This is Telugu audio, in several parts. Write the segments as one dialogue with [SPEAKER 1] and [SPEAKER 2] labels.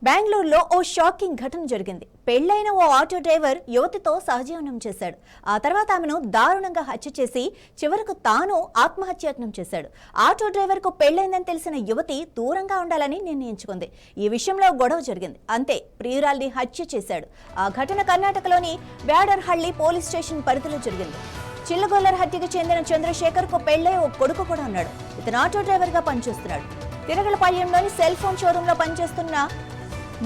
[SPEAKER 1] బెంగళూరులో ఓ షాకింగ్ ఘటన జరిగింది. పెళ్లైన ఓ ఆటో డ్రైవర్ యువతితో సహజీవనం చేశాడు. ఆ తర్వాత ఆమెను దారుణంగా హత్య చేసి చివరకు తాను ఆత్మహత్యాయత్నం చేశాడు. ఆటో డ్రైవర్ కు పెళ్లైందని తెలిసిన యువతి దూరంగా ఉండాలని నిర్ణయించుకుంది. ఈ విషయంలో గొడవ జరిగింది. అంతే ప్రియురాల్ని హత్య చేశాడు. ఆ ఘటన కర్ణాటకలోని బ్యాడర్హళ్లి పోలీస్ స్టేషన్ పరిధిలో జరిగింది. చిల్లగొల్లర్ హత్యకు చెందిన చంద్రశేఖర్ కు పెళ్లై ఓ కొడుకు కూడా ఉన్నాడు. ఇతను ఆటో డ్రైవర్ గా పనిచేస్తున్నాడు. తిరగలపాళ్యంలోని సెల్ ఫోన్ షోరూమ్ లో పనిచేస్తున్న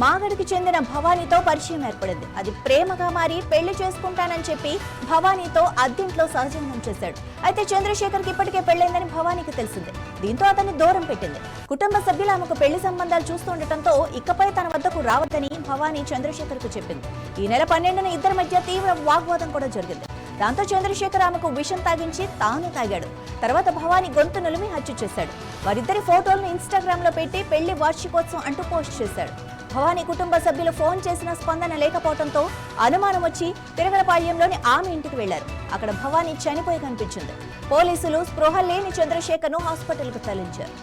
[SPEAKER 1] మాగడికి చెందిన భవానీతో పరిచయం ఏర్పడింది. అది ప్రేమగా మారి పెళ్లి చేసుకుంటానని చెప్పి భవానీతో అద్దెంట్లో సహజీవనం చేశాడు. అయితే చంద్రశేఖర్కి ఇప్పటికే పెళ్లైందని భవానీకి తెలిసింది. దీంతో అతన్ని దూరం పెట్టింది. కుటుంబ సభ్యులు ఆమెకు పెళ్లి సంబంధాలు చూస్తుండటంతో ఇకపై తన వద్దకు రావద్దని భవానీ చంద్రశేఖర్కు చెప్పింది. ఈ నెల 12న ఇద్దరి మధ్య తీవ్ర వాగ్వాదం కూడా జరిగింది. దాంతో చంద్రశేఖర్ ఆమెకు విషం తాగించి తాను తాగాడు. తర్వాత భవానీ గొంతు నులిమి హత్య చేశాడు. వారిద్దరి ఫోటోలను ఇన్స్టాగ్రామ్ లో పెట్టి పెళ్లి వార్షికోత్సవం అంటూ పోస్ట్ చేశాడు. భవానీ కుటుంబ సభ్యులు ఫోన్ చేసిన స్పందన లేకపోవడంతో అనుమానం వచ్చి తిరగలపాళ్యంలోని ఆమె ఇంటికి వెళ్లారు. అక్కడ భవానీ చనిపోయి కనిపించింది. పోలీసులు స్పృహ లేని చంద్రశేఖర్ను హాస్పిటల్కు తరలించారు.